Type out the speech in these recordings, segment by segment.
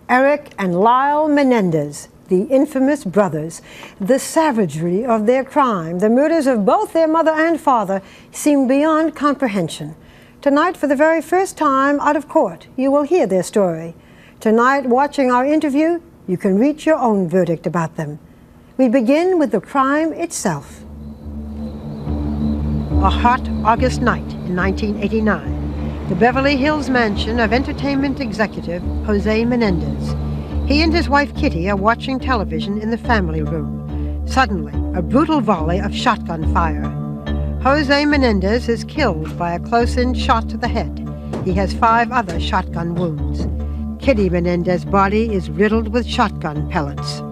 Eric and Lyle Menendez, the infamous brothers. The savagery of their crime, the murders of both their mother and father, seem beyond comprehension. Tonight, for the very first time out of court, you will hear their story. Tonight, watching our interview, you can reach your own verdict about them. We begin with the crime itself. A hot August night in 1989, the Beverly Hills mansion of entertainment executive Jose Menendez. He and his wife Kitty are watching television in the family room. Suddenly, a brutal volley of shotgun fire. Jose Menendez is killed by a close-in shot to the head. He has 5 other shotgun wounds. Kitty Menendez's body is riddled with shotgun pellets.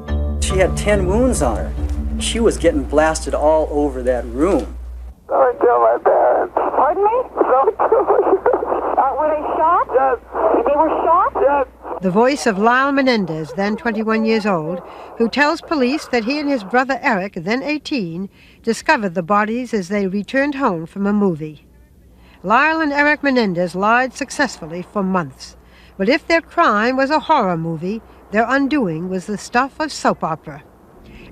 She had 10 wounds on her. She was getting blasted all over that room. Don't kill my parents. Pardon me? Don't kill my parents. Were they shot? Yes. They were shot? Yes. The voice of Lyle Menendez, then 21 years old, who tells police that he and his brother Eric, then 18, discovered the bodies as they returned home from a movie. Lyle and Eric Menendez lied successfully for months. But if their crime was a horror movie, their undoing was the stuff of soap opera.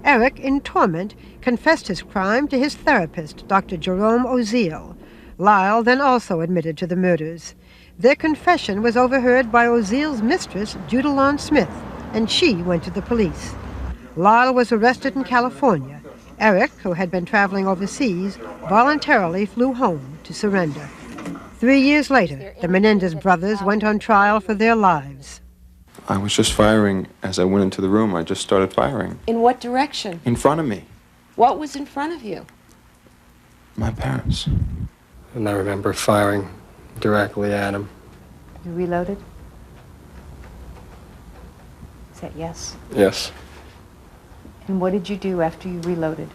Eric, in torment, confessed his crime to his therapist, Dr. Jerome Oziel. Lyle then also admitted to the murders. Their confession was overheard by Oziel's mistress, Judalon Smith, and she went to the police. Lyle was arrested in California. Eric, who had been traveling overseas, voluntarily flew home to surrender. 3 years later, the Menendez brothers went on trial for their lives. I was just firing as I went into the room. I just started firing. In what direction? In front of me. What was in front of you? My parents. And I remember firing directly at him. You reloaded? Is that yes? Yes. And what did you do after you reloaded?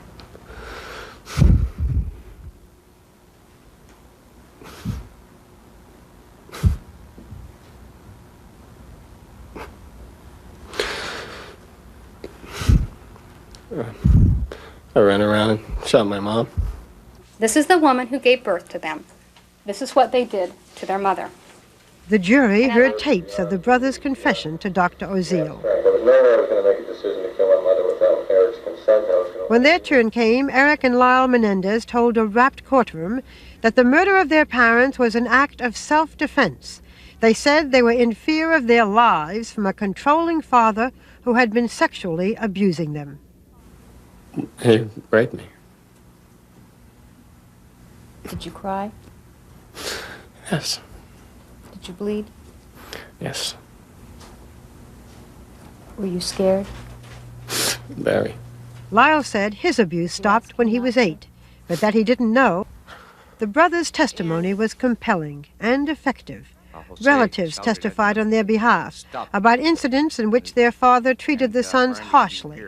I ran around and shot my mom. This is the woman who gave birth to them. This is what they did to their mother. The jury heard tapes of the brothers' confession to Dr. Oziel. When their turn came, Eric and Lyle Menendez told a rapt courtroom that the murder of their parents was an act of self-defense. They said they were in fear of their lives from a controlling father who had been sexually abusing them. He raped me. Did you cry? Yes. Did you bleed? Yes. Were you scared? Very. Lyle said his abuse stopped when he was 8, but that he didn't know. The brothers' testimony was compelling and effective. Relatives testified on their behalf about incidents in which their father treated the sons harshly,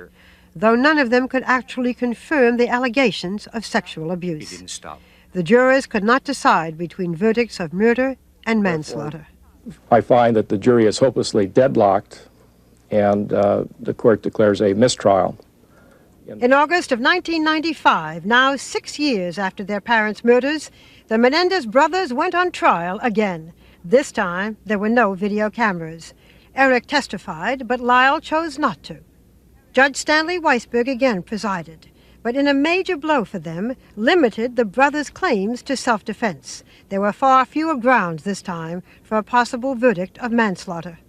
though none of them could actually confirm the allegations of sexual abuse. The jurors could not decide between verdicts of murder and manslaughter. I find that the jury is hopelessly deadlocked, and the court declares a mistrial. In August of 1995, now 6 years after their parents' murders, the Menendez brothers went on trial again. This time, there were no video cameras. Eric testified, but Lyle chose not to. Judge Stanley Weisberg again presided, but in a major blow for them, limited the brothers' claims to self-defense. There were far fewer grounds this time for a possible verdict of manslaughter.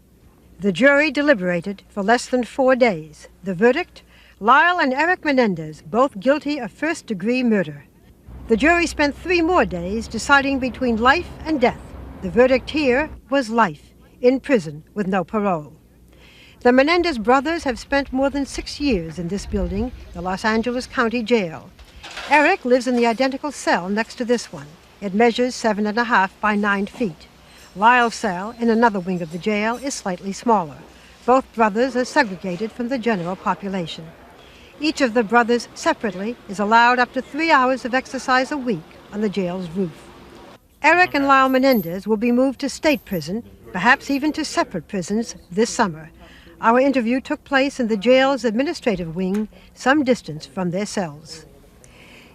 The jury deliberated for less than 4 days. The verdict? Lyle and Eric Menendez, both guilty of first-degree murder. The jury spent 3 more days deciding between life and death. The verdict here was life, in prison with no parole. The Menendez brothers have spent more than 6 years in this building, the Los Angeles County Jail. Eric lives in the identical cell next to this one. It measures 7.5 by 9 feet. Lyle's cell, in another wing of the jail, is slightly smaller. Both brothers are segregated from the general population. Each of the brothers separately is allowed up to 3 hours of exercise a week on the jail's roof. Eric and Lyle Menendez will be moved to state prison, perhaps even to separate prisons, this summer. Our interview took place in the jail's administrative wing, some distance from their cells.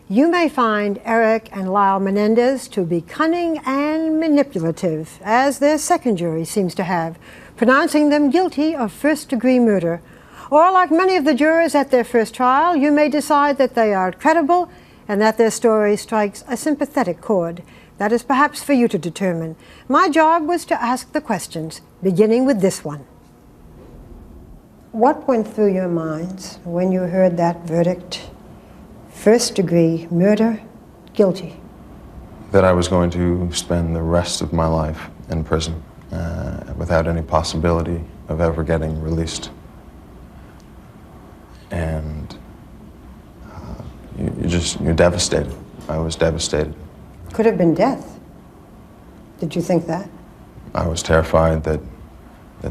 You may find Eric and Lyle Menendez to be cunning and manipulative, as their second jury seems to have. pronouncing them guilty of first-degree murder. Or, like many of the jurors at their first trial, you may decide that they are credible and that their story strikes a sympathetic chord. That is perhaps for you to determine. My job was to ask the questions, beginning with this one. What went through your minds when you heard that verdict? First-degree murder, guilty. That I was going to spend the rest of my life in prison without any possibility of ever getting released. And you're devastated. I was devastated. Could have been death. Did you think that? I was terrified that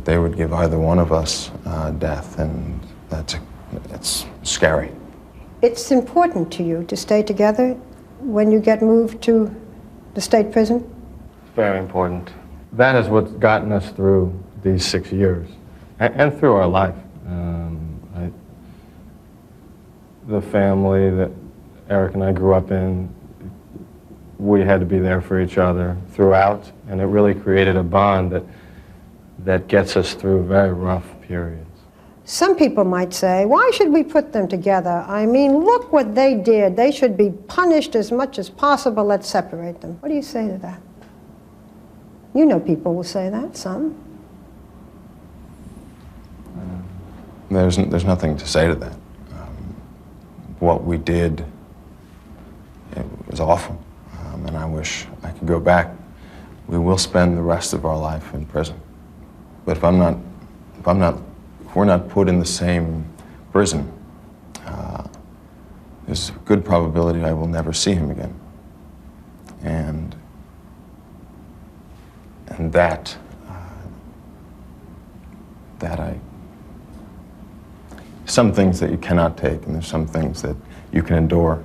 they would give either one of us death, and it's scary. It's important to you to stay together when you get moved to the state prison? Very important. That is what's gotten us through these 6 years and through our life. The family that Eric and I grew up in, we had to be there for each other throughout, and it really created a bond that gets us through very rough periods. Some people might say, why should we put them together? I mean, look what they did. They should be punished as much as possible. Let's separate them. What do you say to that? You know people will say that, some. There's nothing to say to that. What we did, it was awful, and I wish I could go back. We will spend the rest of our life in prison. But if we're not put in the same prison, there's a good probability I will never see him again. And that some things that you cannot take, and there's some things that you can endure.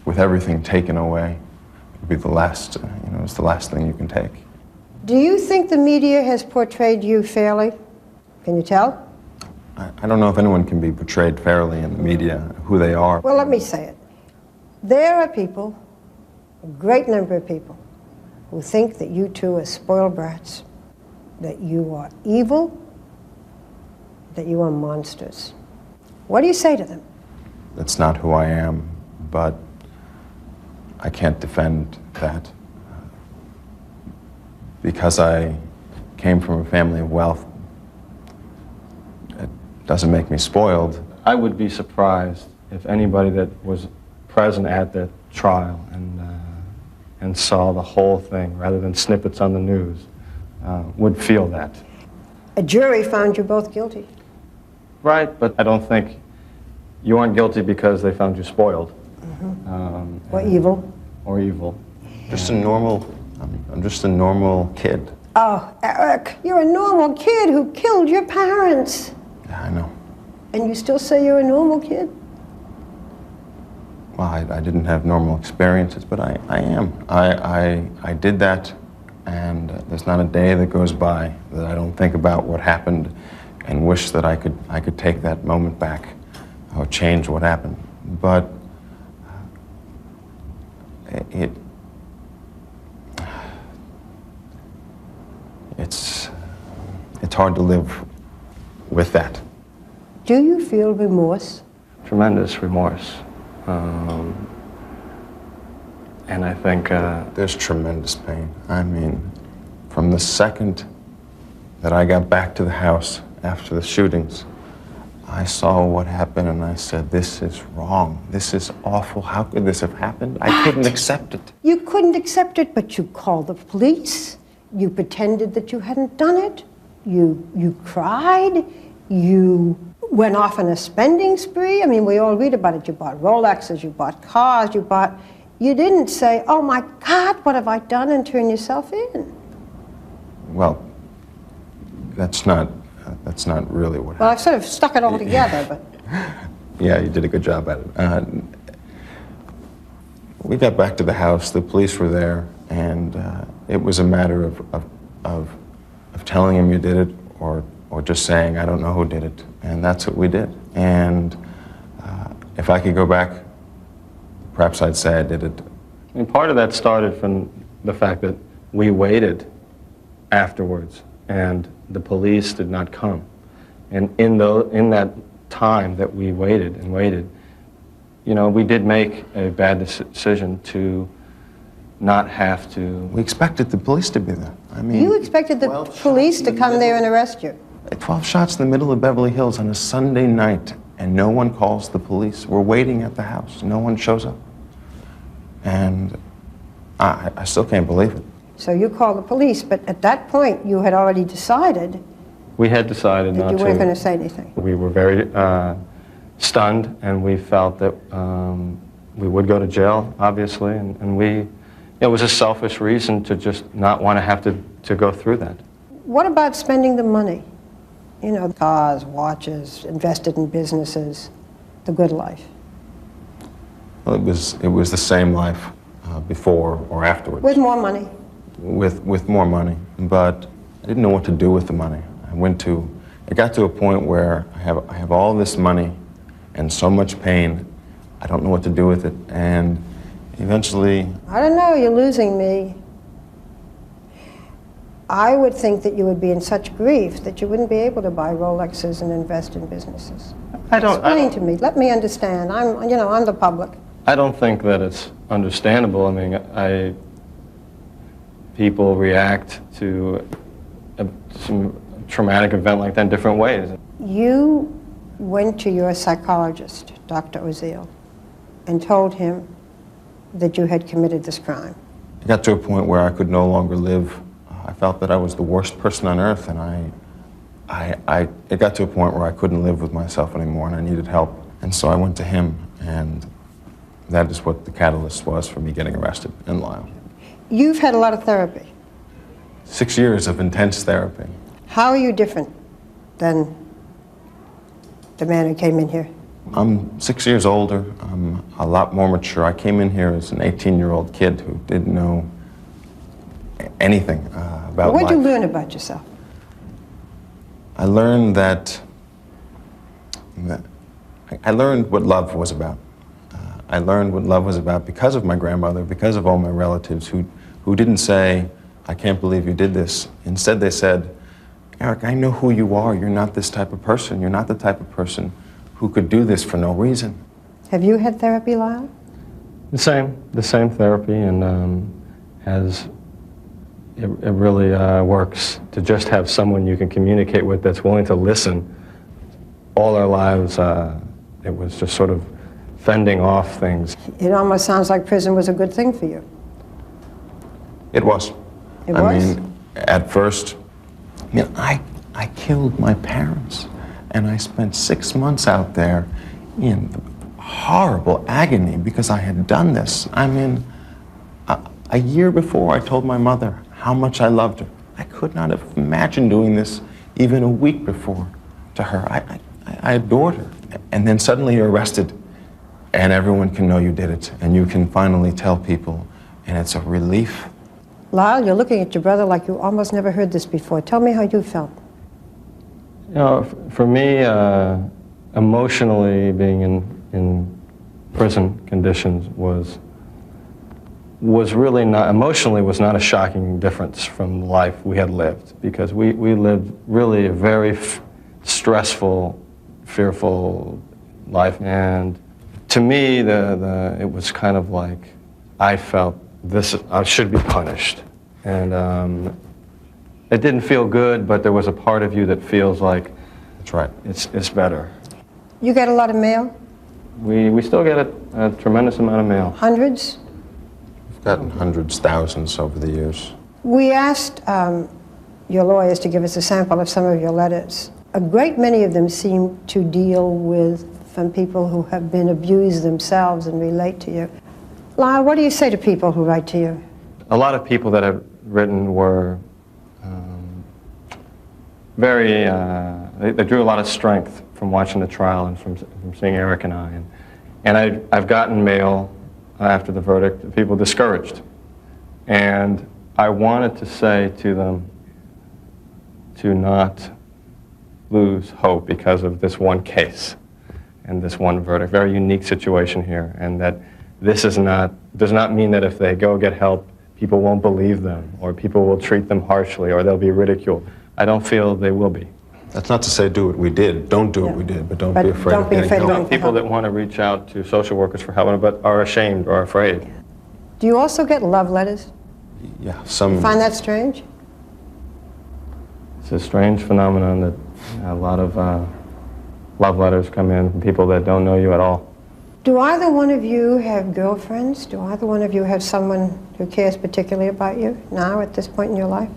With everything taken away, it would be the last, it's the last thing you can take. Do you think the media has portrayed you fairly? Can you tell? I don't know if anyone can be portrayed fairly in the media, who they are. Well, let me say it. There are people, a great number of people, who think that you two are spoiled brats, that you are evil, that you are monsters. What do you say to them? That's not who I am, but I can't defend that. Because I came from a family of wealth, it doesn't make me spoiled. I would be surprised if anybody that was present at that trial and saw the whole thing, rather than snippets on the news, would feel that. A jury found you both guilty. Right, but I don't think you aren't guilty because they found you spoiled. Or evil. Or evil. Just a normal, I'm just a normal kid. Oh, Eric, you're a normal kid who killed your parents. Yeah, I know. And you still say you're a normal kid? Well, I didn't have normal experiences, but I am. I did that, and there's not a day that goes by that I don't think about what happened and wish that I could take that moment back or change what happened. But it's hard to live with that. Do you feel remorse? Tremendous remorse. And I think there's tremendous pain. I mean, from the second that I got back to the house after the shootings, I saw what happened and I said, this is wrong. This is awful. How could this have happened? I couldn't accept it. You couldn't accept it, but you called the police. You pretended that you hadn't done it. You cried. You went off on a spending spree. I mean, we all read about it. You bought Rolexes, you bought cars, you didn't say, oh my God, what have I done, and turn yourself in. Well, that's not really what happened. Well, I've sort of stuck it all together, but... Yeah, you did a good job at it. We got back to the house, the police were there, and it was a matter of telling him you did it, or just saying, I don't know who did it. And that's what we did. And if I could go back, perhaps I'd say I did it. I mean, part of that started from the fact that we waited afterwards, and the police did not come. And in that time that we waited and waited, you know, we did make a bad decision to not have to. We expected the police to be there. I mean, You expected the police to come there and arrest you. 12 shots in the middle of Beverly Hills on a Sunday night, and no one calls the police. We're waiting at the house. No one shows up. And I still can't believe it. So you called the police, but at that point you had already decided We had decided not that to. you weren't going to say anything. We were very stunned, and we felt that we would go to jail, obviously, and it was a selfish reason to just not want to have to go through that. What about spending the money? You know, cars, watches, invested in businesses, the good life. Well, it was the same life before or afterwards. With more money. With more money, but I didn't know what to do with the money. It got to a point where I have all this money and so much pain. I don't know what to do with it, and eventually. I don't know, you're losing me. I would think that you would be in such grief that you wouldn't be able to buy Rolexes and invest in businesses. Explain to me. Let me understand. I'm the public. I don't think that it's understandable. I mean, people react to some traumatic event like that in different ways. You went to your psychologist, Dr. Oziel, and told him that you had committed this crime. It got to a point where I could no longer live. I felt that I was the worst person on earth, and it got to a point where I couldn't live with myself anymore, and I needed help. And so I went to him, and that is what the catalyst was for me getting arrested in Lyle. You've had a lot of therapy. 6 years of intense therapy. How are you different than the man who came in here? I'm 6 years older. I'm a lot more mature. I came in here as an 18-year-old kid who didn't know anything about life. What did you learn about yourself? I learned I learned what love was about. I learned what love was about because of my grandmother, because of all my relatives who didn't say, "I can't believe you did this." Instead, they said, "Eric, I know who you are. You're not this type of person. You're not the type of person who could do this for no reason." Have you had therapy, Lyle? The same therapy, and it really works to just have someone you can communicate with that's willing to listen. All our lives, it was just sort of fending off things. It almost sounds like prison was a good thing for you. It was. It I was? mean, at first, I killed my parents, and I spent 6 months out there in horrible agony because I had done this. I mean, a year before I told my mother how much I loved her. I could not have imagined doing this even a week before to her. I adored her. And then suddenly you're arrested, and everyone can know you did it, and you can finally tell people, and it's a relief. Lyle, you're looking at your brother like you almost never heard this before. Tell me how you felt. You know, for me, emotionally being in prison conditions was really not, emotionally was not a shocking difference from the life we had lived, because we lived really a very stressful, fearful life. And to me, it was kind of like, I felt I should be punished. And it didn't feel good, but there was a part of you that feels like, That's right. It's better. You get a lot of mail? We still get a tremendous amount of mail. Hundreds? We've gotten hundreds, thousands over the years. We asked your lawyers to give us a sample of some of your letters. A great many of them seem to deal with from people who have been abused themselves and relate to you. Lyle, what do you say to people who write to you? A lot of people that have written were very, they drew a lot of strength from watching the trial and from seeing Eric and I. And I've gotten mail after the verdict, people discouraged. And I wanted to say to them to not lose hope because of this one case and this one verdict. Very unique situation here, and that this does not mean that if they go get help, people won't believe them, or people will treat them harshly, or they'll be ridiculed. I don't feel they will be. That's not to say do what we did. Don't do what we did, but don't be afraid of getting help. People that want to reach out to social workers for help, but are ashamed or afraid. Do you also get love letters? Yeah, some. Find that strange? It's a strange phenomenon that a lot of love letters come in from people that don't know you at all. Do either one of you have girlfriends? Do either one of you have someone who cares particularly about you now at this point in your life?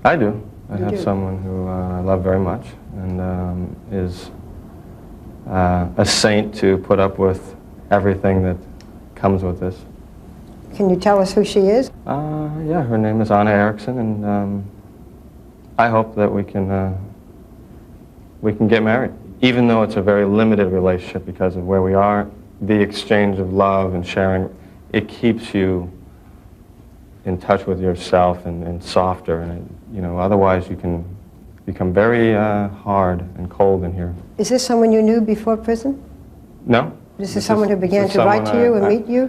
I do. I You have do? someone who I love very much and is a saint to put up with everything that comes with this. Can you tell us who she is? Yeah, her name is Anna Erickson, and I hope that we can get married. Even though it's a very limited relationship because of where we are, the exchange of love and sharing, it keeps you in touch with yourself and softer, and otherwise you can become very hard and cold in here. Is this someone you knew before prison? No. This is someone who began to write to you and meet you?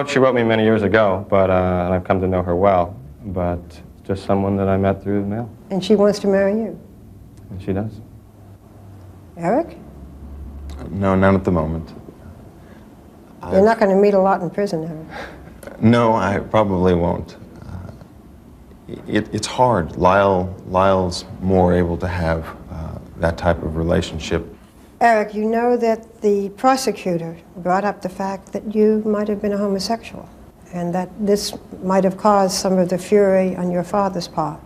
She wrote me many years ago, but and I've come to know her well, but just someone that I met through the mail. And she wants to marry you? And she does. Eric? No, not at the moment. You're not going to meet a lot in prison, Eric. No, I probably won't. It's hard. Lyle's more able to have that type of relationship. Eric, you know that the prosecutor brought up the fact that you might have been a homosexual and that this might have caused some of the fury on your father's part.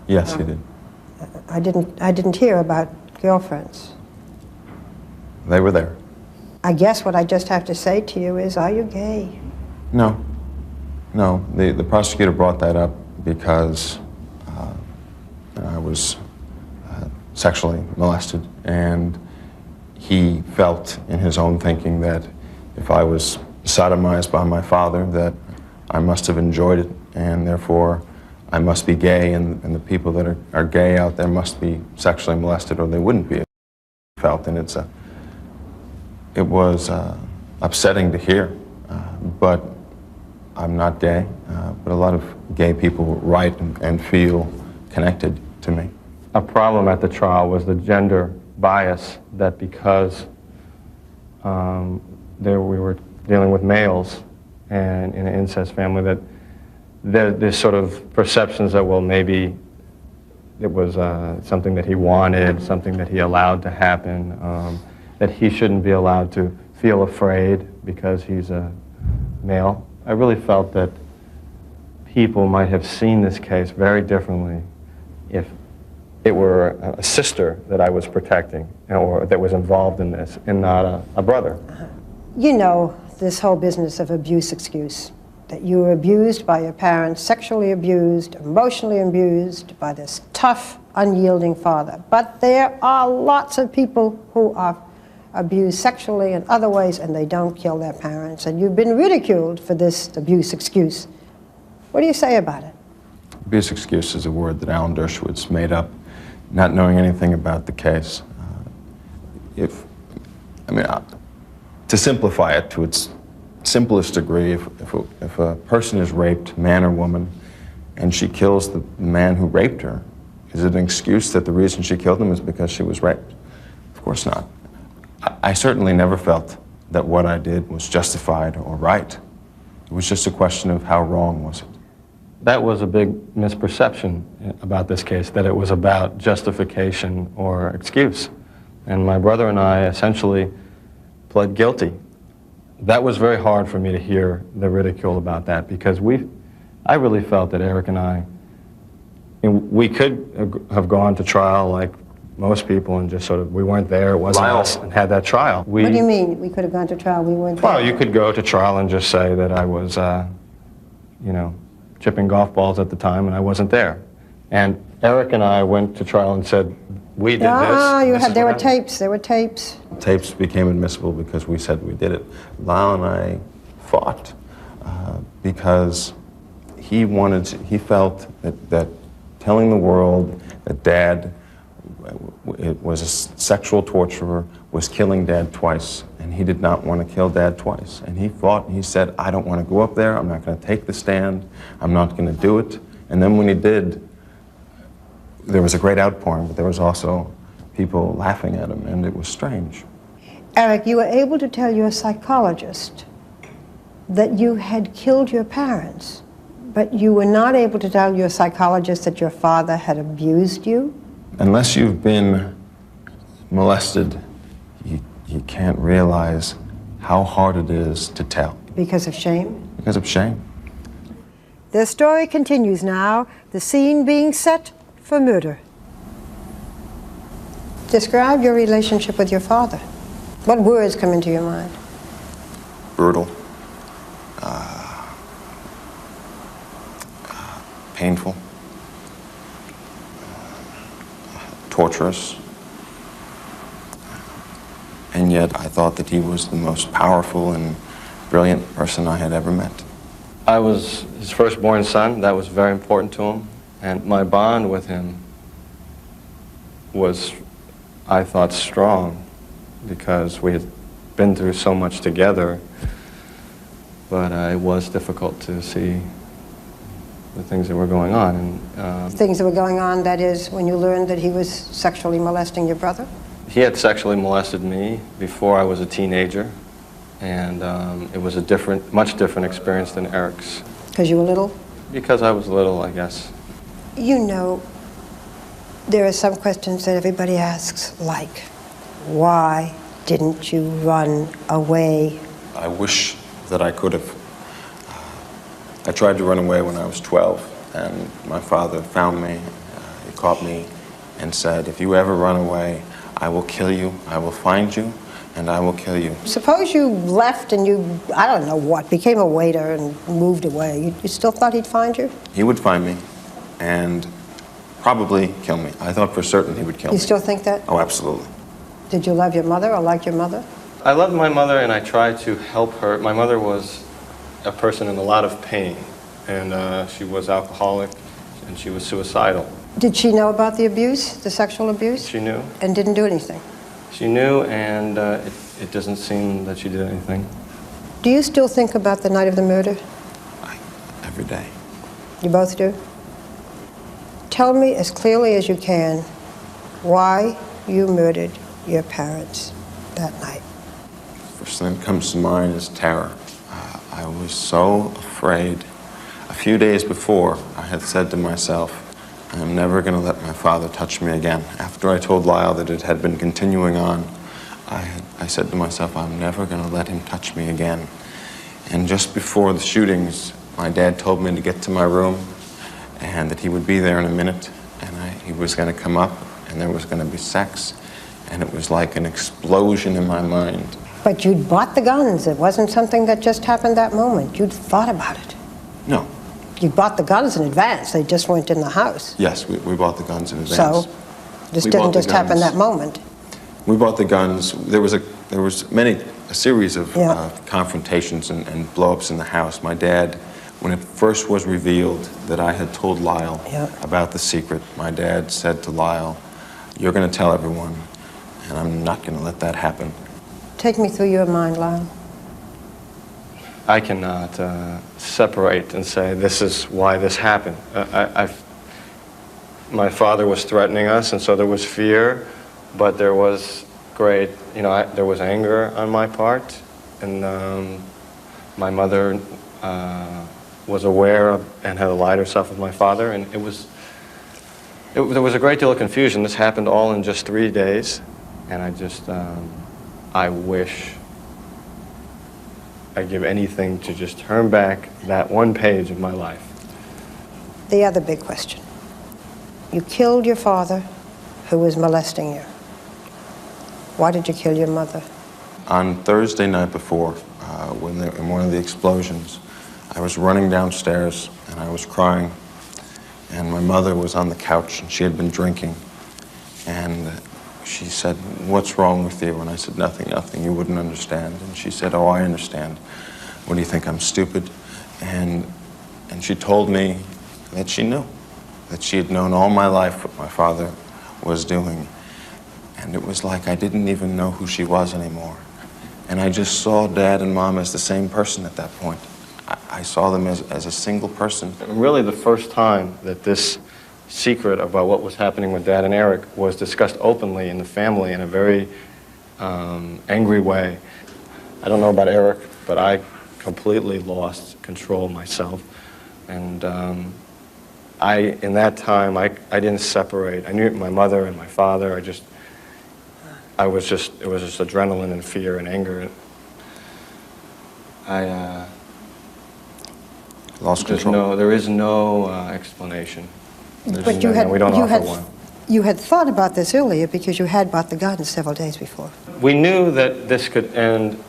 Yes, he did. I didn't hear about girlfriends. They were there. I guess what I just have to say to you is, are you gay? No. No, the prosecutor brought that up because I was sexually molested, and he felt in his own thinking that if I was sodomized by my father, that I must have enjoyed it, and therefore I must be gay, and the people that are gay out there must be sexually molested, or they wouldn't be. Felt, and it was upsetting to hear, but I'm not gay, but a lot of gay people write and feel connected to me. A problem at the trial was the gender bias, that because we were dealing with males and in an incest family, that there's sort of perceptions that, well, maybe it was something that he wanted, something that he allowed to happen, that he shouldn't be allowed to feel afraid because he's a male. I really felt that people might have seen this case very differently if it were a sister that I was protecting or that was involved in this, and not a brother. You know this whole business of abuse excuse, that you were abused by your parents, sexually abused, emotionally abused by this tough, unyielding father. But there are lots of people who are abused sexually in other ways, and they don't kill their parents. And you've been ridiculed for this abuse excuse. What do you say about it? Abuse excuse is a word that Alan Dershowitz made up, not knowing anything about the case. To simplify it to its simplest degree, if a person is raped, man or woman, and she kills the man who raped her, is it an excuse that the reason she killed him is because she was raped? Of course not. I certainly never felt that what I did was justified or right. It was just a question of how wrong was it. That was a big misperception about this case, that it was about justification or excuse. And my brother and I essentially pled guilty. That was very hard for me to hear the ridicule about that, because I really felt that Eric and I, we could have gone to trial like most people and just sort of, we weren't there, it wasn't us, and had that trial. What do you mean, we could have gone to trial, we weren't there? Well, you could go to trial and just say that I was, chipping golf balls at the time and I wasn't there. And Eric and I went to trial and said, we did this. There were tapes. Tapes became admissible because we said we did it. Lyle and I fought because he felt that telling the world that Dad was a sexual torturer was killing Dad twice, And he did not want to kill Dad twice. And he fought, and he said, I don't want to go up there, I'm not going to take the stand, I'm not going to do it. And then when he did, there was a great outpouring, but there was also people laughing at him, and it was strange. Eric, you were able to tell your psychologist that you had killed your parents, but you were not able to tell your psychologist that your father had abused you? Unless you've been molested, you can't realize how hard it is to tell. Because of shame? Because of shame. The story continues now, the scene being set for murder. Describe your relationship with your father. What words come into your mind? Brutal. Painful. Torturous. And yet I thought that he was the most powerful and brilliant person I had ever met. I was his firstborn son. That was very important to him. And my bond with him was, I thought, strong because we had been through so much together. But it was difficult to see the things that were going on. And things that were going on, that is, when you learned that he was sexually molesting your brother? he had sexually molested me before I was a teenager. And it was a much different experience than Eric's. Because you were little? Because I was little, I guess. You know, there are some questions that everybody asks, like, why didn't you run away? I wish that I could have. I tried to run away when I was 12, and my father found me. He caught me and said, if you ever run away, I will kill you, I will find you, and I will kill you. Suppose you left and you, I don't know what, became a waiter and moved away. You still thought he'd find you? He would find me and probably kill me. I thought for certain he would kill me. You still think that? Oh, absolutely. Did you love your mother or like your mother? I loved my mother and I tried to help her. My mother was a person in a lot of pain, and she was alcoholic and she was suicidal. Did she know about the abuse, the sexual abuse? She knew. And didn't do anything? She knew, and it doesn't seem that she did anything. Do you still think about the night of the murder? Every day. You both do? Tell me as clearly as you can why you murdered your parents that night. First thing that comes to mind is terror. I was so afraid. A few days before, I had said to myself, I am never going to let my father touch me again. After I told Lyle that it had been continuing on, I said to myself, I'm never going to let him touch me again. And just before the shootings, my dad told me to get to my room and that he would be there in a minute, and he was going to come up and there was going to be sex, and it was like an explosion in my mind. But you'd bought the guns. It wasn't something that just happened that moment. You'd thought about it. No. You bought the guns in advance. They just weren't in the house. Yes, we bought the guns in advance. So this didn't just happen that moment. We bought the guns. There was a series of confrontations and blow-ups in the house. My dad, when it first was revealed that I had told Lyle about the secret, my dad said to Lyle, you're going to tell everyone, and I'm not going to let that happen. Take me through your mind, Lyle. I cannot separate and say this is why this happened. My father was threatening us, and so there was fear, but there was there was anger on my part, and my mother was aware of and had allied herself with my father, and there was a great deal of confusion. This happened all in just 3 days, and I wish I'd give anything to just turn back that one page of my life. The other big question. You killed your father, who was molesting you. Why did you kill your mother? On Thursday night before, in one of the explosions, I was running downstairs and I was crying, and my mother was on the couch and she had been drinking, and she said, what's wrong with you? And I said, nothing, you wouldn't understand. And she said, oh, I understand. What do you think, I'm stupid? And she told me that she knew, that she had known all my life what my father was doing. And it was like I didn't even know who she was anymore. And I just saw Dad and Mom as the same person at that point. I saw them as a single person. And really the first time that this secret about what was happening with Dad and Eric was discussed openly in the family in a very angry way. I don't know about Eric, but I completely lost control myself. And in that time, I didn't separate. I knew my mother and my father. It was just adrenaline and fear and anger. I lost control. There is no explanation. But you had thought about this earlier because you had bought the gun several days before. We knew that this could end,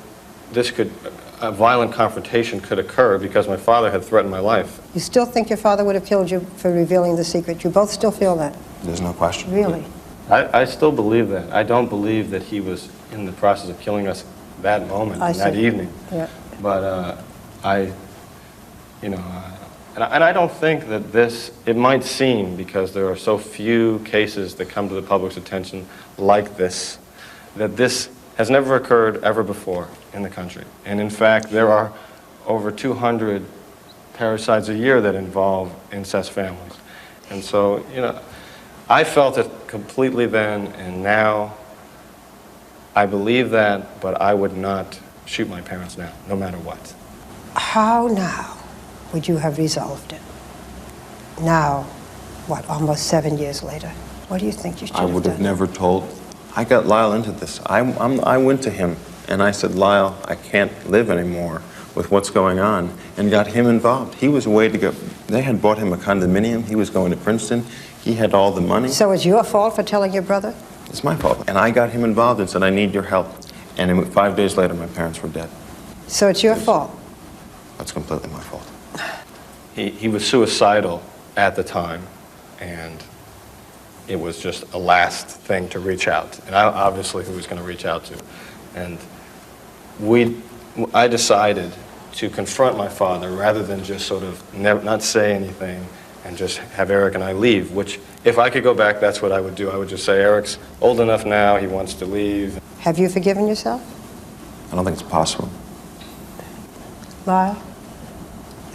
a violent confrontation could occur because my father had threatened my life. You still think your father would have killed you for revealing the secret? You both still feel that? There's no question. Really? I still believe that. I don't believe that he was in the process of killing us that moment, that evening. Yeah. But and I don't think that it might seem, because there are so few cases that come to the public's attention like this, that this has never occurred ever before in the country. And in fact, there are over 200 parricides a year that involve incest families. And so, I felt it completely then, and now I believe that, but I would not shoot my parents now, no matter what. How now would you have resolved it? Now, what, almost 7 years later? What do you think you should have done? I would have never told. I got Lyle into this. I went to him and I said, Lyle, I can't live anymore with what's going on, and got him involved. He was way to go. They had bought him a condominium. He was going to Princeton. He had all the money. So it's your fault for telling your brother? It's my fault. And I got him involved and said, I need your help. And 5 days later, my parents were dead. So it's your fault? That's completely my fault. He was suicidal at the time, and it was just a last thing to reach out. And obviously who was going to reach out to. And I decided to confront my father rather than just sort of not say anything and just have Eric and I leave, which if I could go back, that's what I would do. I would just say, Eric's old enough now, he wants to leave. Have you forgiven yourself? I don't think it's possible. Lyle,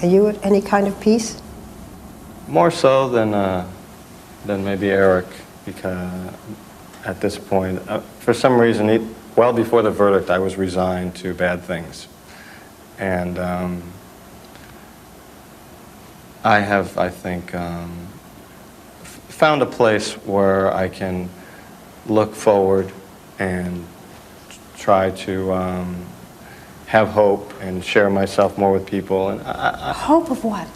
are you at any kind of peace? More so than maybe Eric, because at this point, for some reason, well before the verdict, I was resigned to bad things. And I have, I think, found a place where I can look forward and try to have hope and share myself more with people. And Hope of what?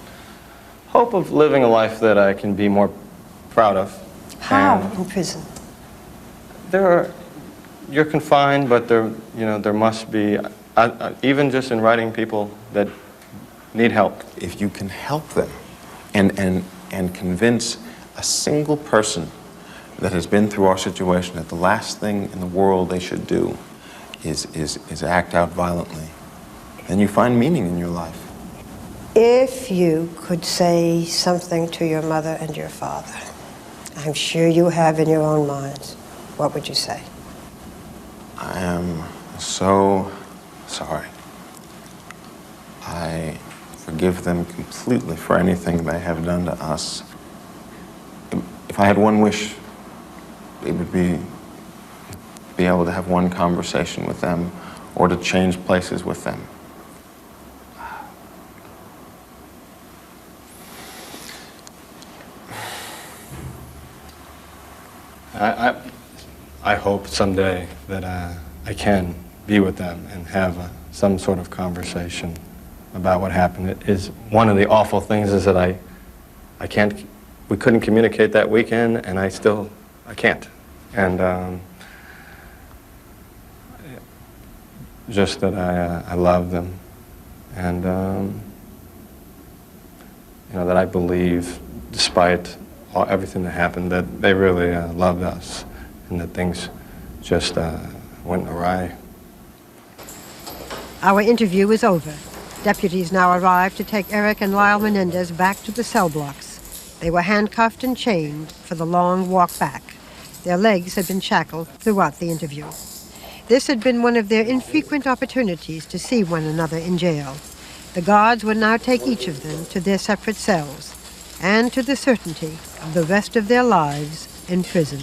Hope of living a life that I can be more proud of. How And in prison? You're confined, but there must be, even just in writing, people that need help. If you can help them and convince a single person that has been through our situation that the last thing in the world they should do is act out violently, then you find meaning in your life. If you could say something to your mother and your father, I'm sure you have in your own minds, what would you say? I am so sorry. I forgive them completely for anything they have done to us. If I had one wish, it would be able to have one conversation with them or to change places with them. I hope someday that I can be with them and have some sort of conversation about what happened. It is one of the awful things is that we couldn't communicate that weekend, and I can't. And just that I love them, and that I believe, despite everything that happened, that they really loved us, and that things just went awry. Our interview is over. Deputies now arrive to take Eric and Lyle Menendez back to the cell blocks. They were handcuffed and chained for the long walk back. Their legs had been shackled throughout the interview. This had been one of their infrequent opportunities to see one another in jail. The guards would now take each of them to their separate cells and to the certainty of the rest of their lives in prison.